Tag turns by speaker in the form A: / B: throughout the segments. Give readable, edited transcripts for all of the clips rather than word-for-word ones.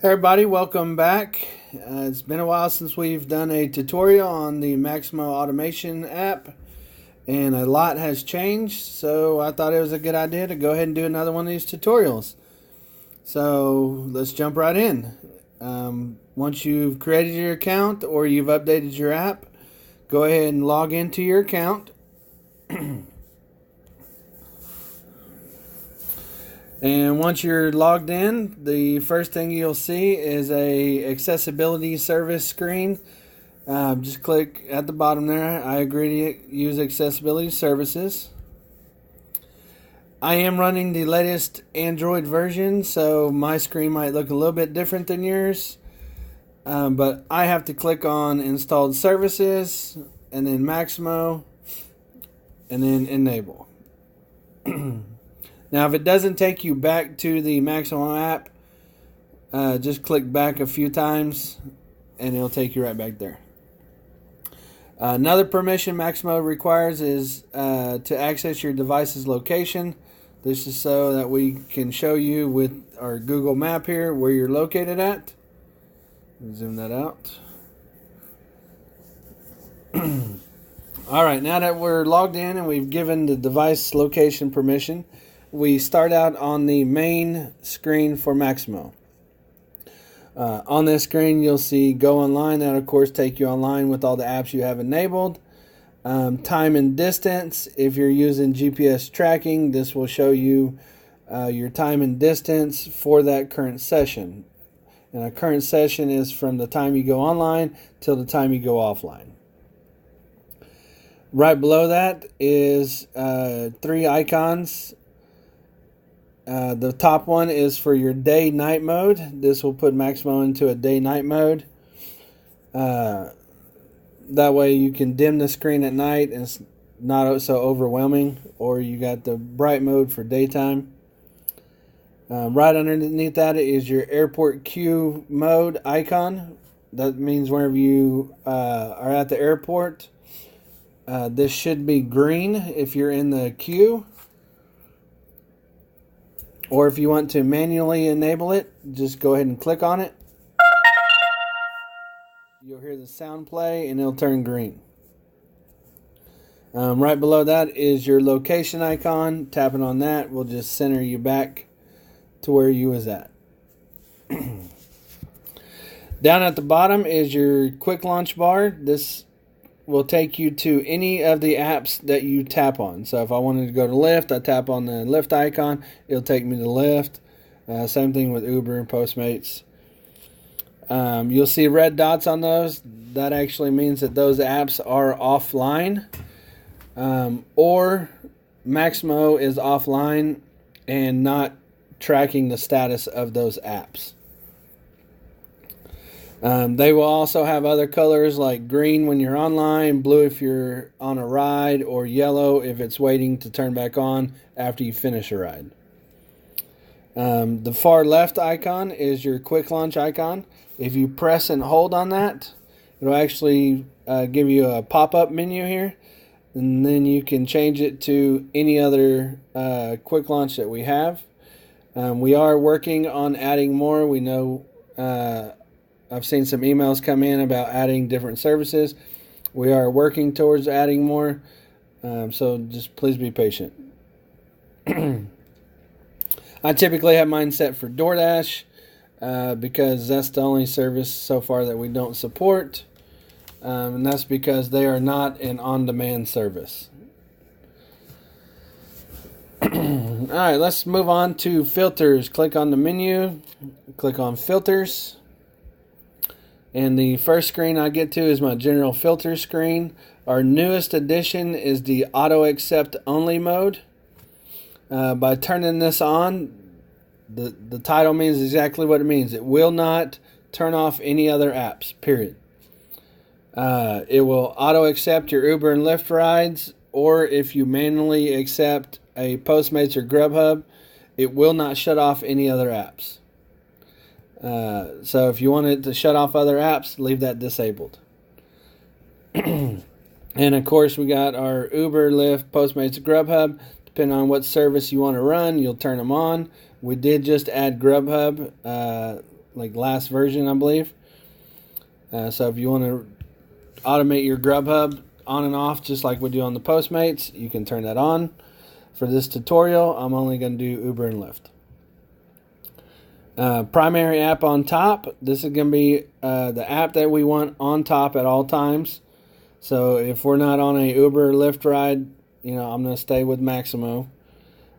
A: Hey everybody, welcome back. It's been a while since we've done a tutorial on the Maxymo Automation app, and a lot has changed, so I thought it was a good idea to go ahead and do another one of these tutorials. So let's jump right in. Once you've created your account or you've updated your app, go ahead and log into your account. And once you're logged in, the first thing you'll see is a accessibility service screen. Just click at the bottom there. I agree to use accessibility services. I am running the latest Android version, so my screen might look a little bit different than yours. But I have to click on installed services and then Maxymo and then enable. Now, if it doesn't take you back to the Maxymo app, just click back a few times and it'll take you right back there. Another permission Maxymo requires is to access your device's location. This is so that we can show you with our Google map here where you're located at. Zoom that out. Alright, now that we're logged in and we've given the device location permission, we start out on the main screen for Maxymo. On this screen, you'll see Go Online. That, of course, take you online with all the apps you have enabled. Time and distance. If you're using GPS tracking, this will show you your time and distance for that current session. And a current session is from the time you go online till the time you go offline. Right below that is three icons. The top one is for your day-night mode. This will put Maxymo into a day-night mode. That way you can dim the screen at night and it's not so overwhelming. Or you got the bright mode for daytime. Right underneath that is your airport queue mode icon. That means whenever you are at the airport, this should be green if you're in the queue. Or if you want to manually enable it, just go ahead and click on it. You'll hear the sound play and it'll turn green. Right below that is your location icon. Tapping on that will just center you back to where you was at. Down at the bottom is your quick launch bar. This will take you to any of the apps that you tap on. So if I wanted to go to Lyft, I tap on the Lyft icon, it'll take me to Lyft. Same thing with Uber and Postmates. You'll see red dots on those. That actually means that those apps are offline, or Maxymo is offline and not tracking the status of those apps. They will also have other colors like green when you're online, blue if you're on a ride, or yellow if it's waiting to turn back on after you finish a ride. The far left icon is your quick launch icon. If you press and hold on that, it'll actually give you a pop-up menu here, and then you can change it to any other quick launch that we have. We are working on adding more. We know I've seen some emails come in about adding different services. We are working towards adding more, so just please be patient. I typically have mine set for DoorDash because that's the only service so far that we don't support, and that's because they are not an on-demand service. Alright, let's move on to filters. Click on the menu, click on filters. And the first screen I get to is my general filter screen. Our newest addition is the auto accept only mode. By turning this on, the title means exactly what it means. It will not turn off any other apps, period. It will auto accept your Uber and Lyft rides, or if you manually accept a Postmates or Grubhub, it will not shut off any other apps. So if you want it to shut off other apps, leave that disabled. And of course, we got our Uber, Lyft, Postmates, Grubhub. Depending on what service you want to run, you'll turn them on. We did just add Grubhub last version, I believe. So if you want to automate your Grubhub on and off just like we do on the Postmates, you can turn that on. For this tutorial, I'm only going to do Uber and Lyft. Primary app on top. This is going to be the app that we want on top at all times. So if we're not on a Uber or Lyft ride, I'm going to stay with Maxymo.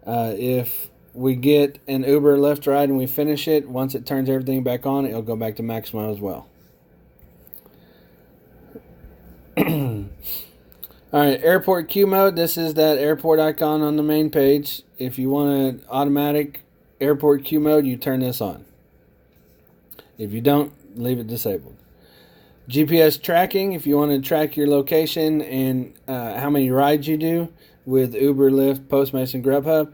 A: If we get an Uber or Lyft ride and we finish it, once it turns everything back on, it'll go back to Maxymo as well. Alright, airport queue mode. This is that airport icon on the main page. If you want an automatic airport queue mode, you turn this on. If you don't, leave it disabled. GPS tracking. If you want to track your location and how many rides you do with Uber, Lyft, Postmates, and Grubhub,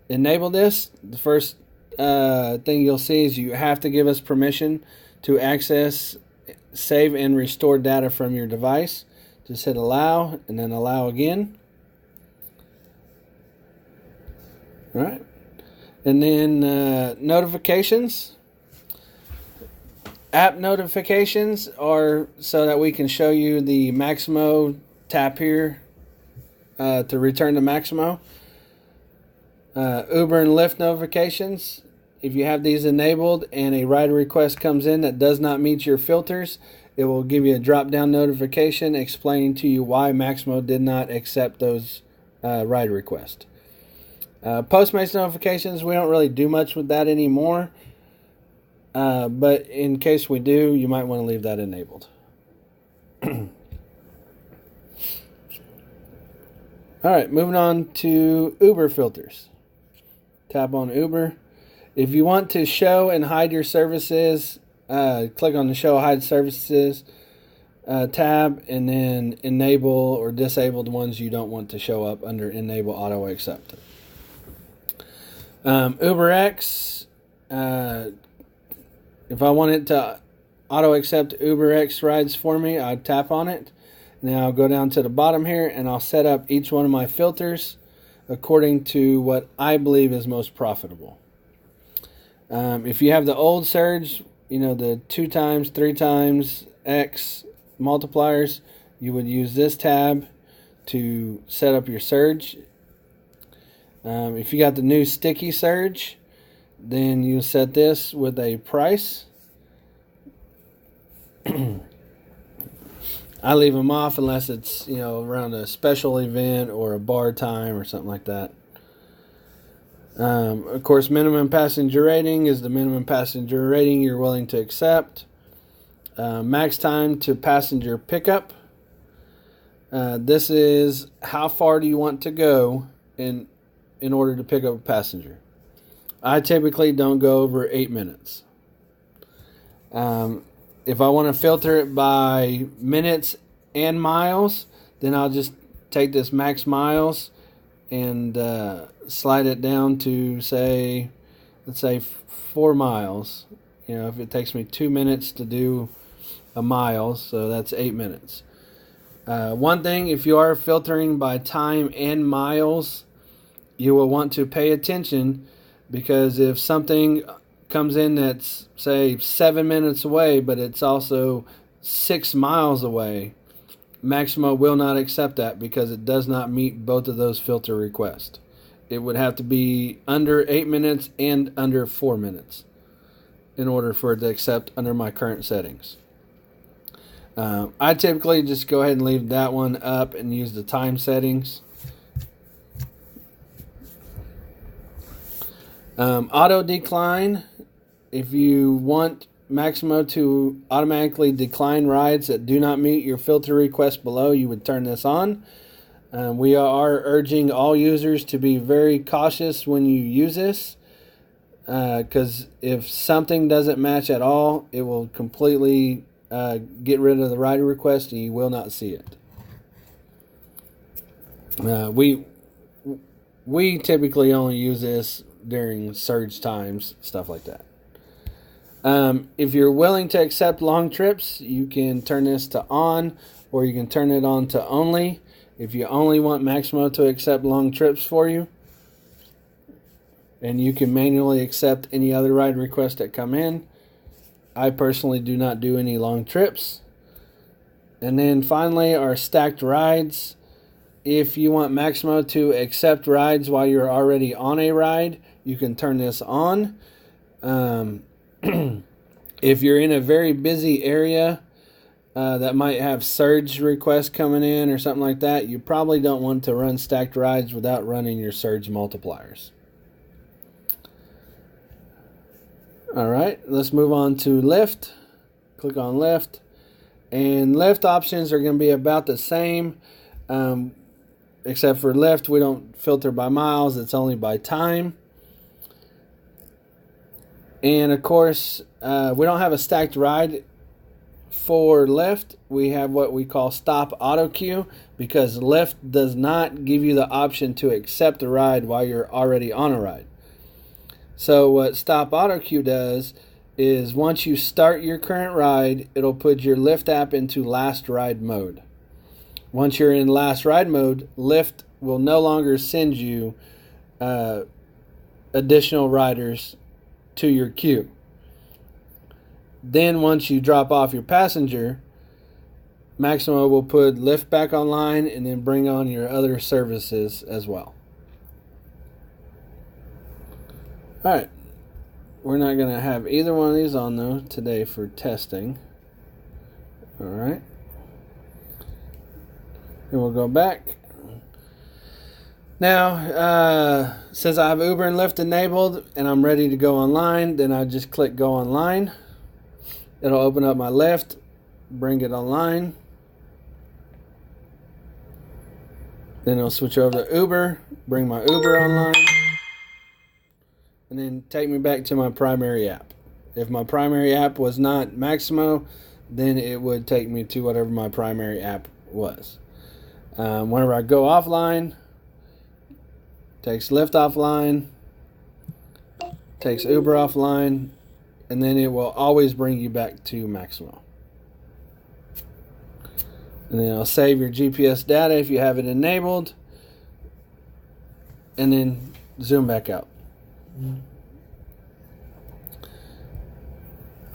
A: enable this. The first thing you'll see is you have to give us permission to access, save, and restore data from your device. Just hit allow and then allow again. All right. And then notifications. App notifications are so that we can show you the Maxymo. Tap here to return to Maxymo. Uber and Lyft notifications. If you have these enabled and a ride request comes in that does not meet your filters, it will give you a drop-down notification explaining to you why Maxymo did not accept those ride requests. Postmates notifications, we don't really do much with that anymore. But in case we do, you might want to leave that enabled. Alright, moving on to Uber filters. Tap on Uber. If you want to show and hide your services, click on the Show Hide Services tab and then enable or disable the ones you don't want to show up under Enable Auto Accept. UberX, if I wanted to auto accept UberX rides for me, I'd tap on it. And then I'll go down to the bottom here and I'll set up each one of my filters according to what I believe is most profitable. If you have the old surge, the 2 times, 3 times X multipliers, you would use this tab to set up your surge. If you got the new sticky surge, then you set this with a price. I leave them off unless it's around a special event or a bar time or something like that. Of course, minimum passenger rating is the minimum passenger rating you're willing to accept. Max time to passenger pickup. This is how far do you want to go in order to pick up a passenger. I typically don't go over 8 minutes. If I want to filter it by minutes and miles, then I'll just take this max miles and slide it down to let's say 4 miles. If it takes me 2 minutes to do a mile, so that's 8 minutes. One thing, if you are filtering by time and miles, you will want to pay attention, because if something comes in that's, say, 7 minutes away, but it's also 6 miles away, Maxymo will not accept that because it does not meet both of those filter requests. It would have to be under 8 minutes and under 4 minutes in order for it to accept under my current settings. I typically just go ahead and leave that one up and use the time settings. Auto decline. If you want Maxymo to automatically decline rides that do not meet your filter request below, you would turn this on. We are urging all users to be very cautious when you use this, because if something doesn't match at all, it will completely get rid of the ride request and you will not see it. We typically only use this during surge times, stuff like that. If you're willing to accept long trips, you can turn this to on, or you can turn it on to only. If you only want Maxymo to accept long trips for you, and you can manually accept any other ride requests that come in. I personally do not do any long trips. And then finally, our stacked rides. If you want Maxymo to accept rides while you're already on a ride, you can turn this on. If you're in a very busy area that might have surge requests coming in or something like that, you probably don't want to run stacked rides without running your surge multipliers. All right, let's move on to Lyft. Click on Lyft. And Lyft options are going to be about the same. Except for Lyft, we don't filter by miles. It's only by time. And of course, we don't have a stacked ride for Lyft. We have what we call stop auto queue because Lyft does not give you the option to accept a ride while you're already on a ride. So what stop auto queue does is once you start your current ride, it'll put your Lyft app into last ride mode. Once you're in last ride mode, Lyft will no longer send you additional riders to your queue. Then once you drop off your passenger, Maxymo will put Lyft back online and then bring on your other services as well. All right. We're not going to have either one of these on though today for testing. All right. Then we'll go back. Now, since I have Uber and Lyft enabled and I'm ready to go online, then I just click go online. It'll open up my Lyft, bring it online. Then it'll switch over to Uber, bring my Uber online, and then take me back to my primary app. If my primary app was not Maxymo, then it would take me to whatever my primary app was. Whenever I go offline, takes Lyft offline, takes Uber offline, and then it will always bring you back to Maxymo. And then it'll save your GPS data if you have it enabled, and then zoom back out.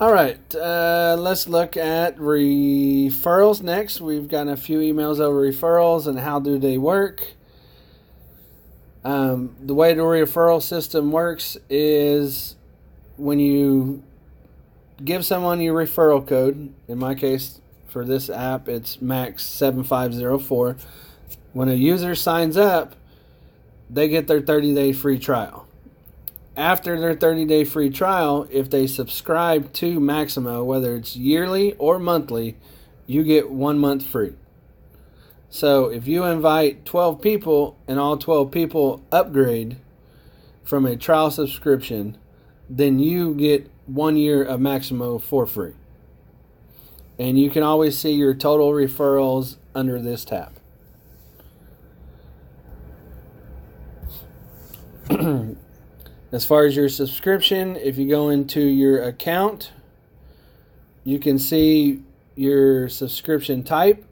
A: All right, let's look at referrals next. We've gotten a few emails over referrals and how do they work. The way the referral system works is when you give someone your referral code, in my case for this app it's Max7504. When a user signs up, they get their 30-day free trial. After their 30-day free trial, if they subscribe to Maxymo, whether it's yearly or monthly, you get 1 month free. So if you invite 12 people and all 12 people upgrade from a trial subscription, then you get 1 year of Maxymo for free. And you can always see your total referrals under this tab. As far as your subscription, if you go into your account, you can see your subscription type,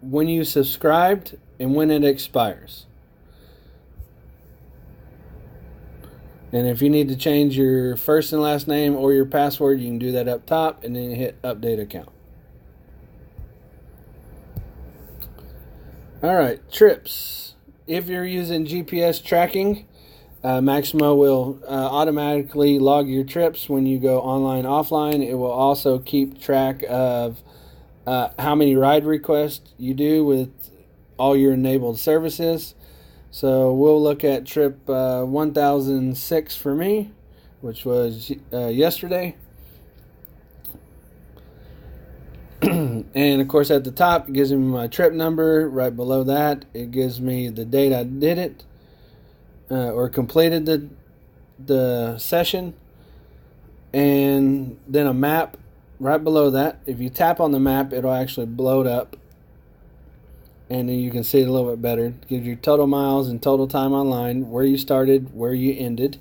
A: when you subscribed, and when it expires. And if you need to change your first and last name or your password, you can do that up top and then hit update account. All right, trips. If you're using GPS tracking, Maxymo will automatically log your trips when you go online, offline. It will also keep track of how many ride requests you do with all your enabled services. So we'll look at trip 1006 for me, which was yesterday. And of course at the top it gives me my trip number. Right below that it gives me the date I did it or completed the session, and then a map right below that. If you tap on the map, it'll actually blow it up, and then you can see it a little bit better. It gives you total miles and total time online, where you started, where you ended.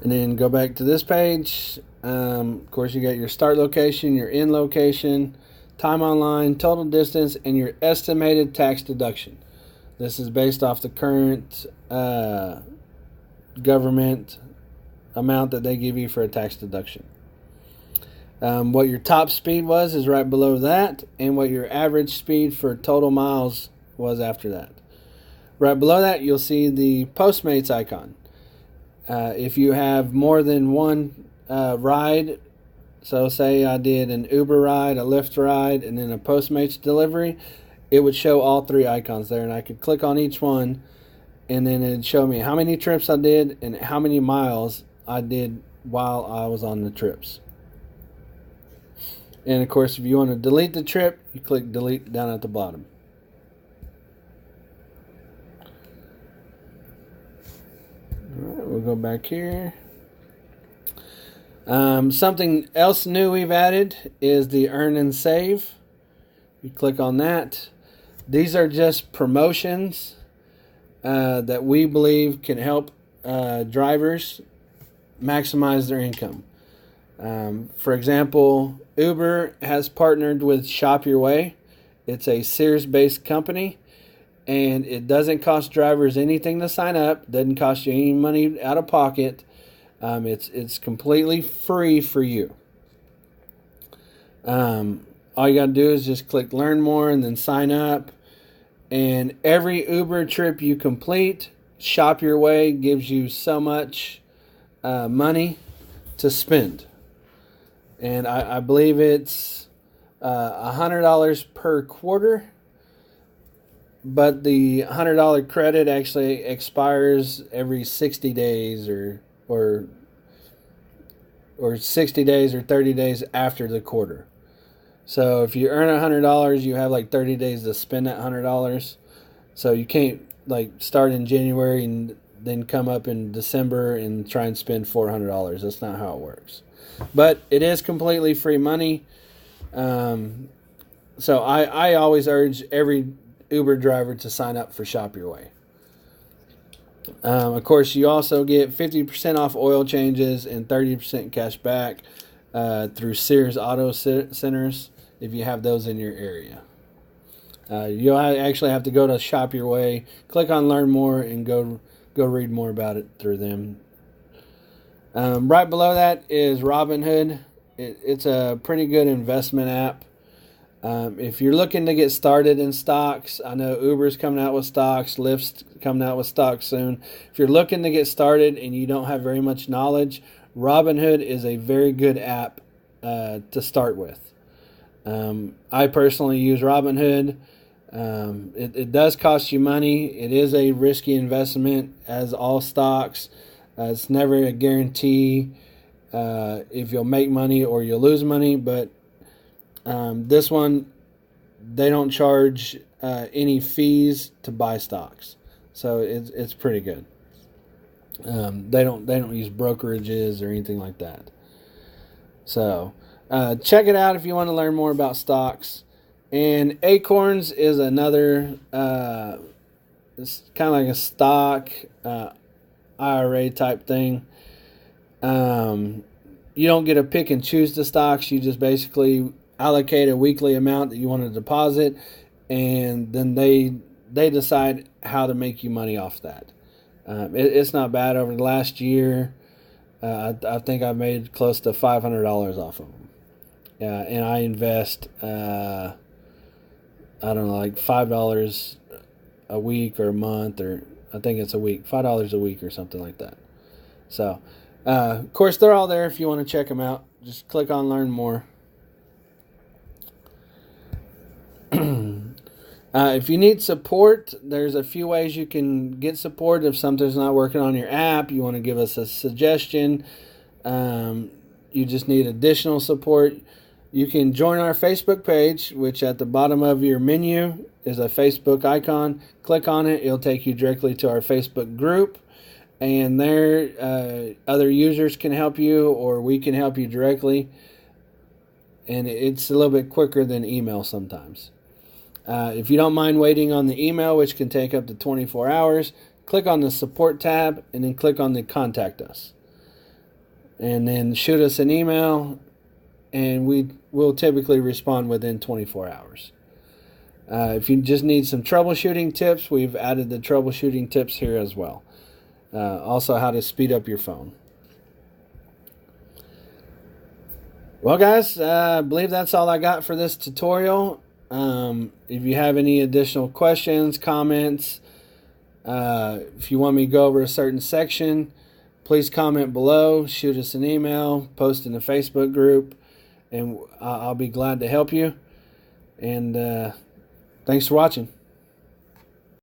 A: And then go back to this page. Of course, you got your start location, your end location, time online, total distance, and your estimated tax deduction. This is based off the current government amount that they give you for a tax deduction. What your top speed was is right below that, and what your average speed for total miles was after that. Right below that, you'll see the Postmates icon. If you have more than one ride, so say I did an Uber ride, a Lyft ride, and then a Postmates delivery, it would show all three icons there, and I could click on each one, and then it'd show me how many trips I did and how many miles I did while I was on the trips. And of course, if you want to delete the trip, you click delete down at the bottom. Alright, we'll go back here. Something else new we've added is the earn and save. You click on that. These are just promotions that we believe can help drivers maximize their income. For example, Uber has partnered with Shop Your Way. It's a Sears-based company, and it doesn't cost drivers anything to sign up. Doesn't cost you any money out of pocket. It's completely free for you. All you got to do is just click Learn More and then sign up. And every Uber trip you complete, Shop Your Way gives you so much money to spend. And I believe it's $100 per quarter. But the $100 credit actually expires every 60 days or 60 days or 30 days after the quarter. So if you earn $100, you have like 30 days to spend that $100. So you can't like start in January and then come up in December and try and spend $400. That's not how it works. But it is completely free money. So I always urge every Uber driver to sign up for Shop Your Way. Of course, you also get 50% off oil changes and 30% cash back through Sears Auto Centers if you have those in your area. You'll actually have to go to Shop Your Way, click on Learn More, and go read more about it through them. Right below that is Robinhood. It's a pretty good investment app. If you're looking to get started in stocks, I know Uber's coming out with stocks, Lyft's coming out with stocks soon. If you're looking to get started and you don't have very much knowledge, Robinhood is a very good app to start with. I personally use Robinhood. It does cost you money. It is a risky investment, as all stocks. It's never a guarantee if you'll make money or you'll lose money, but this one, they don't charge any fees to buy stocks, so it's pretty good. They don't use brokerages or anything like that. So check it out if you want to learn more about stocks. And Acorns is another. It's kind of like a stock IRA type thing. You don't get to pick and choose the stocks. You just basically allocate a weekly amount that you want to deposit, and then they decide how to make you money off that. It's not bad. Over the last year, I think I've made close to $500 off of them. And I invest, I don't know, like $5 a week or a month, or I think it's a week, $5 a week or something like that. So, of course, they're all there if you want to check them out. Just click on Learn More. If you need support, there's a few ways you can get support. If something's not working on your app, you want to give us a suggestion, you just need additional support, you can join our Facebook page, which at the bottom of your menu is a Facebook icon. Click on it. It'll take you directly to our Facebook group. And there, other users can help you, or we can help you directly. And it's a little bit quicker than email sometimes. If you don't mind waiting on the email, which can take up to 24 hours, click on the support tab and then click on the contact us. And then shoot us an email, and we will typically respond within 24 hours. If you just need some troubleshooting tips, we've added the troubleshooting tips here as well. Also, how to speed up your phone. Well, guys, I believe that's all I got for this tutorial. If you have any additional questions, comments, if you want me to go over a certain section, please comment below, shoot us an email, post in the Facebook group, and I'll be glad to help you. And thanks for watching.